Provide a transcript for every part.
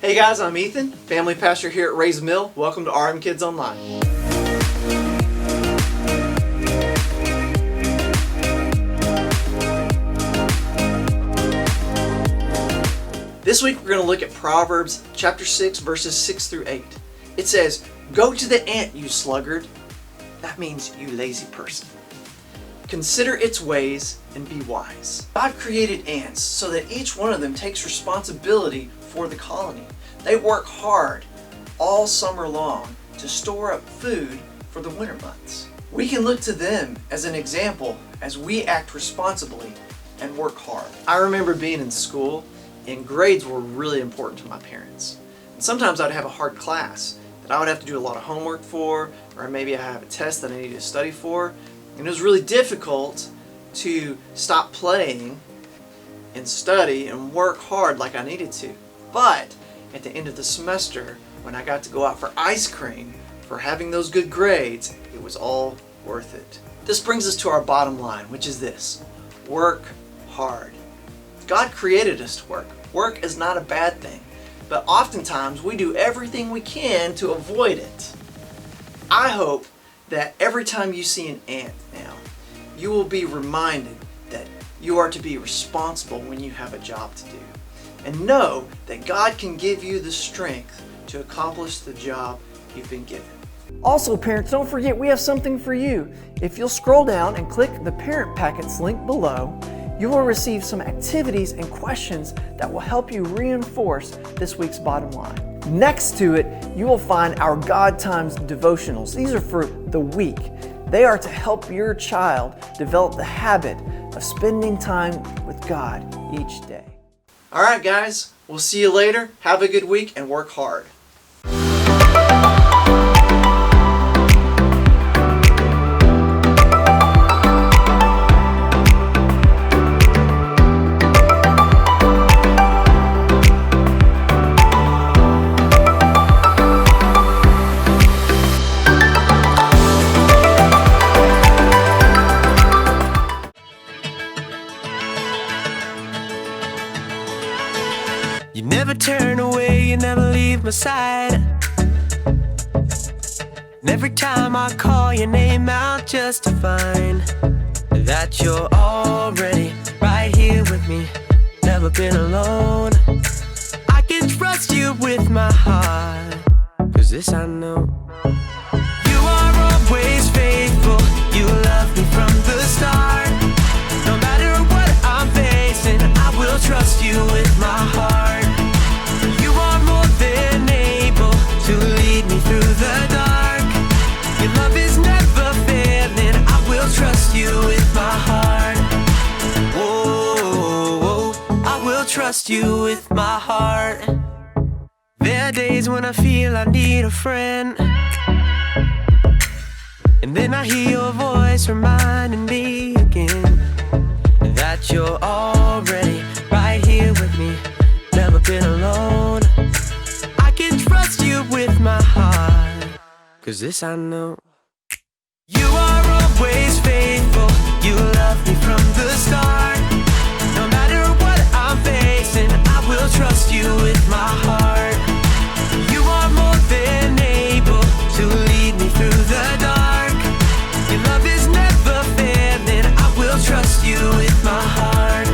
Hey guys, I'm Ethan, family pastor here at Ray's Mill. Welcome to RM Kids Online. This week we're going to look at Proverbs chapter 6 verses 6 through 8. It says, "Go to the ant, you sluggard." That means you lazy person. "Consider its ways and be wise." God created ants so that each one of them takes responsibility for the colony. They work hard all summer long to store up food for the winter months. We can look to them as an example as we act responsibly and work hard. I remember being in school and grades were really important to my parents. And sometimes I'd have a hard class that I would have to do a lot of homework for, or maybe I have a test that I needed to study for. And it was really difficult to stop playing and study and work hard like I needed to. But at the end of the semester, when I got to go out for ice cream for having those good grades, it was all worth it. This brings us to our bottom line, which is this: work hard. God created us to work. Work is not a bad thing, but oftentimes we do everything we can to avoid it. I hope that every time you see an ant now, you will be reminded that you are to be responsible when you have a job to do. And know that God can give you the strength to accomplish the job you've been given. Also, parents, don't forget we have something for you. If you'll scroll down and click the Parent Packets link below, you will receive some activities and questions that will help you reinforce this week's bottom line. Next to it, you will find our God Times devotionals. These are for the week. They are to help your child develop the habit of spending time with God each day. All right, guys, we'll see you later. Have a good week and work hard. You never turn away, you never leave my side. And every time I call your name out just to find that you're already right here with me, never been alone. I can trust you with my heart, 'cause this I know. You are always faithful, you love me from the start. No matter what I'm facing, I will trust you with my heart. You are more than able to lead me through the dark. Your love is never failing, I will trust you with my heart. Whoa, I will trust you with my heart. There are days when I feel I need a friend, and then I hear your voice reminding me again that you're already right here with me, never been alone. I can trust you with my heart, 'cause this I know. You are always faithful, you love me from the start. No matter what I'm facing, I will trust you with my heart. You are more than able to lead me through the dark. Your love is never failing, I will trust you with my heart.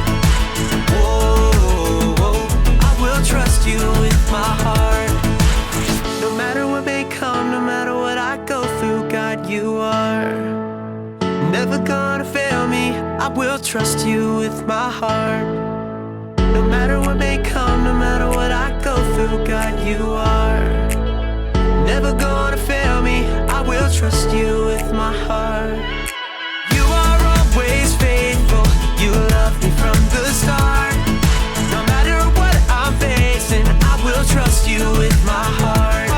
Whoa, I will trust you with my heart. No matter what may come, no matter what I go through, God, you are never gonna fail me, I will trust you with my heart. No matter what may come, no matter what I go through, God, you are never gonna fail me, I will trust you with my heart. You are always faithful, you love me from the start. No matter what I'm facing, I will trust you with my heart.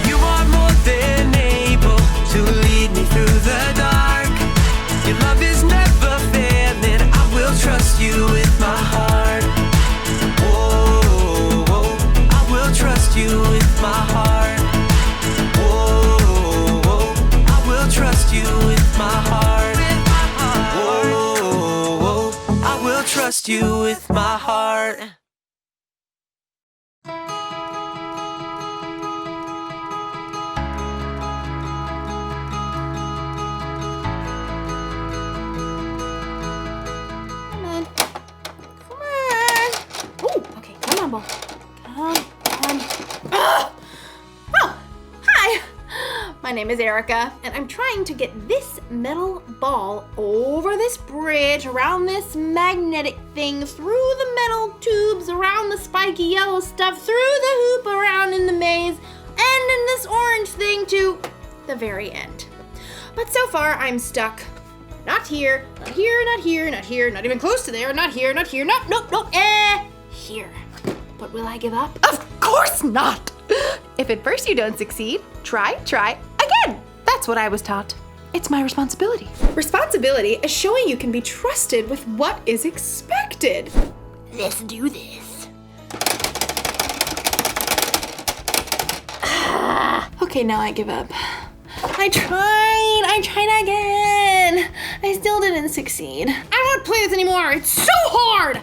You are more than able to lead me through the dark. Your love is never failing, I will trust you with my heart. Whoa, I will trust you with my heart. Whoa, I will trust you with my heart. Whoa, I will trust you with my heart. ball. Come on. Oh, hi. My name is Erica, and I'm trying to get this metal ball over this bridge, around this magnetic thing, through the metal tubes, around the spiky yellow stuff, through the hoop, around in the maze, and in this orange thing to the very end. But so far, I'm stuck. Not here, not here, not here, not here, not even close to there, not here, not here, nope, here. But will I give up? Of course not! If at first you don't succeed, try again. That's what I was taught. It's my responsibility. Responsibility is showing you can be trusted with what is expected. Let's do this. Okay, now I give up. I tried again. I still didn't succeed. I won't play this anymore. It's so hard.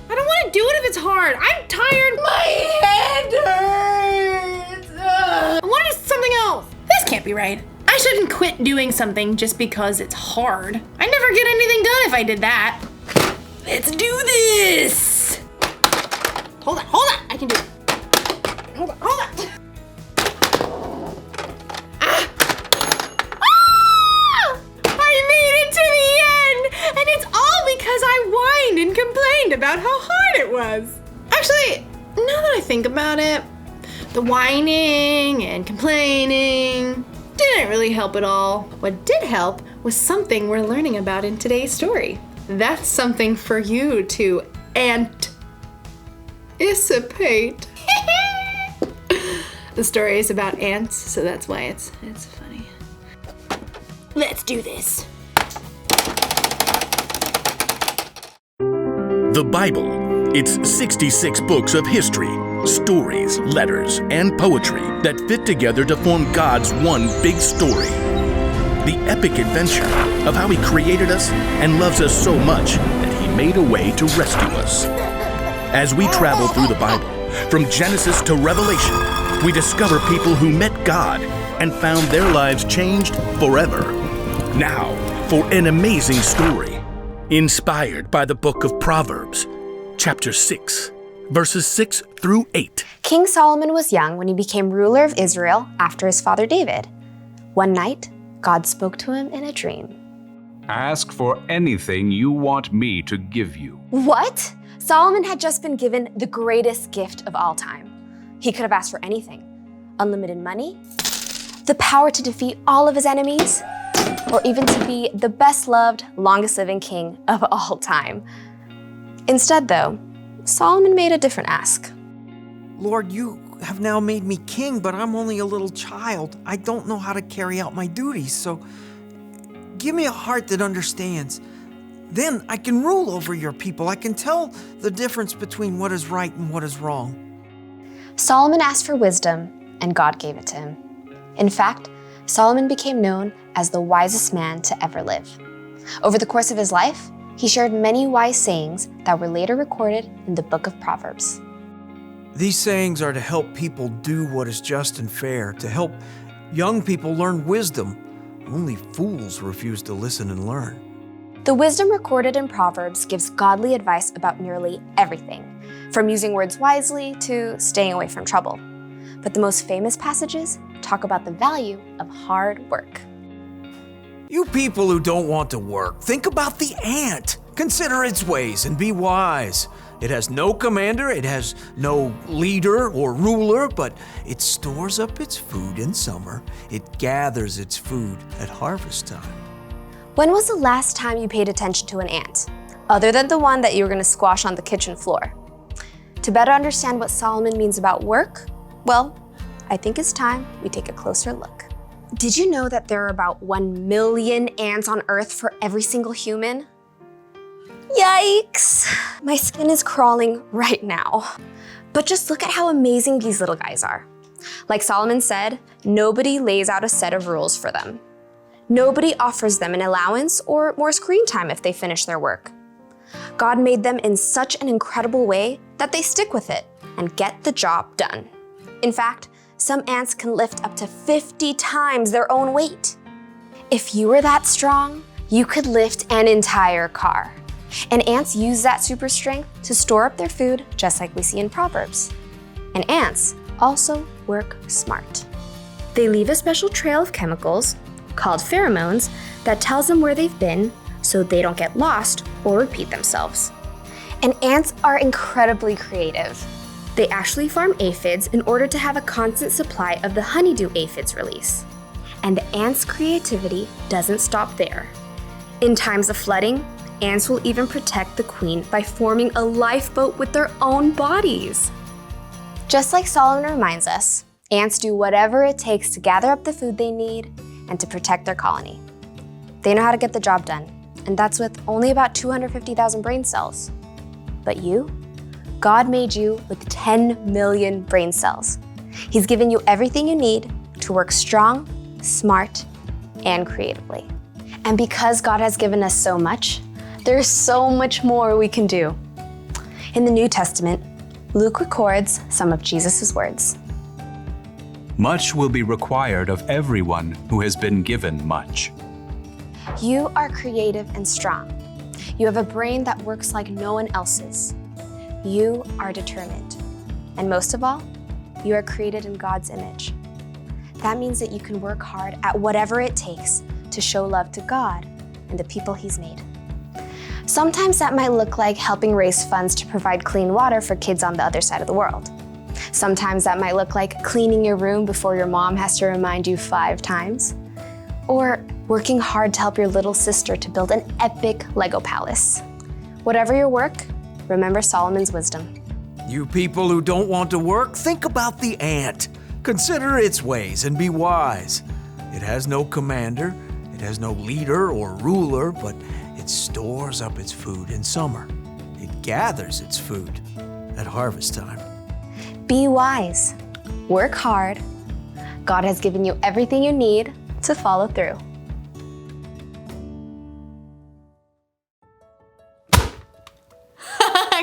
I don't want to do it if it's hard. I'm tired. My head hurts. I want to do something else. This can't be right. I shouldn't quit doing something just because it's hard. I'd never get anything done if I did that. Let's do this. Hold on. I can do it. Hold on. I whined and complained about how hard it was. Actually, now that I think about it, the whining and complaining didn't really help at all. What did help was something we're learning about in today's story. That's something for you to anticipate. The story is about ants, so that's why it's funny. Let's do this. The Bible. It's 66 books of history, stories, letters, and poetry that fit together to form God's one big story. The epic adventure of how He created us and loves us so much that He made a way to rescue us. As we travel through the Bible, from Genesis to Revelation, we discover people who met God and found their lives changed forever. Now, for an amazing story. Inspired by the book of Proverbs, chapter 6, verses 6 through 8. King Solomon was young when he became ruler of Israel after his father David. One night, God spoke to him in a dream. Ask for anything you want me to give you. What? Solomon had just been given the greatest gift of all time. He could have asked for anything. Unlimited money, the power to defeat all of his enemies, or even to be the best-loved, longest-living king of all time. Instead, though, Solomon made a different ask. Lord, you have now made me king, but I'm only a little child. I don't know how to carry out my duties, so give me a heart that understands. Then I can rule over your people. I can tell the difference between what is right and what is wrong. Solomon asked for wisdom, and God gave it to him. In fact, Solomon became known as the wisest man to ever live. Over the course of his life, he shared many wise sayings that were later recorded in the book of Proverbs. These sayings are to help people do what is just and fair, to help young people learn wisdom. Only fools refuse to listen and learn. The wisdom recorded in Proverbs gives godly advice about nearly everything, from using words wisely to staying away from trouble. But the most famous passages talk about the value of hard work. You people who don't want to work, think about the ant. Consider its ways and be wise. It has no commander, it has no leader or ruler, but it stores up its food in summer. It gathers its food at harvest time. When was the last time you paid attention to an ant, other than the one that you were going to squash on the kitchen floor? To better understand what Solomon means about work, well, I think it's time we take a closer look. Did you know that there are about 1 million ants on Earth for every single human? Yikes! My skin is crawling right now. But just look at how amazing these little guys are. Like Solomon said, nobody lays out a set of rules for them. Nobody offers them an allowance or more screen time if they finish their work. God made them in such an incredible way that they stick with it and get the job done. In fact, some ants can lift up to 50 times their own weight. If you were that strong, you could lift an entire car. And ants use that super strength to store up their food, just like we see in Proverbs. And ants also work smart. They leave a special trail of chemicals, called pheromones, that tells them where they've been so they don't get lost or repeat themselves. And ants are incredibly creative. They actually farm aphids in order to have a constant supply of the honeydew aphids release. And the ants' creativity doesn't stop there. In times of flooding, ants will even protect the queen by forming a lifeboat with their own bodies. Just like Solomon reminds us, ants do whatever it takes to gather up the food they need and to protect their colony. They know how to get the job done, and that's with only about 250,000 brain cells. But you? God made you with 10 million brain cells. He's given you everything you need to work strong, smart, and creatively. And because God has given us so much, there's so much more we can do. In the New Testament, Luke records some of Jesus' words. Much will be required of everyone who has been given much. You are creative and strong. You have a brain that works like no one else's. You are determined. And most of all, you are created in God's image. That means that you can work hard at whatever it takes to show love to God and the people He's made. Sometimes that might look like helping raise funds to provide clean water for kids on the other side of the world. Sometimes that might look like cleaning your room before your mom has to remind you 5 times. Or working hard to help your little sister to build an epic Lego palace. Whatever your work, remember Solomon's wisdom. You people who don't want to work, think about the ant. Consider its ways and be wise. It has no commander, it has no leader or ruler, but it stores up its food in summer. It gathers its food at harvest time. Be wise. Work hard. God has given you everything you need to follow through.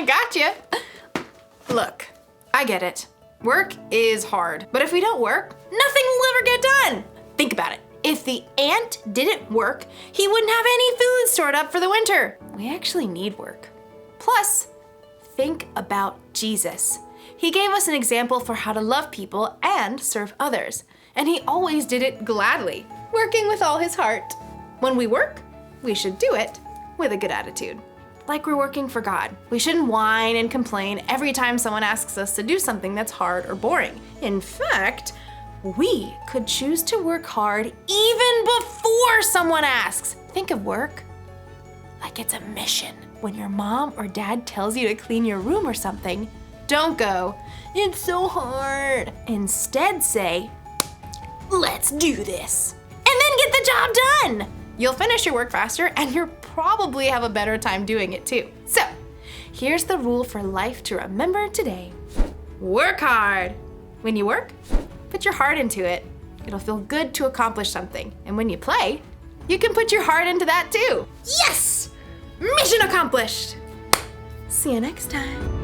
Gotcha. Look, I get it. Work is hard, but if we don't work, nothing will ever get done. Think about it. If the ant didn't work, he wouldn't have any food stored up for the winter. We actually need work. Plus, think about Jesus. He gave us an example for how to love people and serve others, and he always did it gladly, working with all his heart. When we work, we should do it with a good attitude. Like we're working for God. We shouldn't whine and complain every time someone asks us to do something that's hard or boring. In fact, we could choose to work hard even before someone asks. Think of work like it's a mission. When your mom or dad tells you to clean your room or something, don't go, "It's so hard." Instead say, "Let's do this." And then get the job done. You'll finish your work faster and you'll probably have a better time doing it too. So, here's the rule for life to remember today. Work hard. When you work, put your heart into it. It'll feel good to accomplish something. And when you play, you can put your heart into that too. Yes! Mission accomplished! See you next time.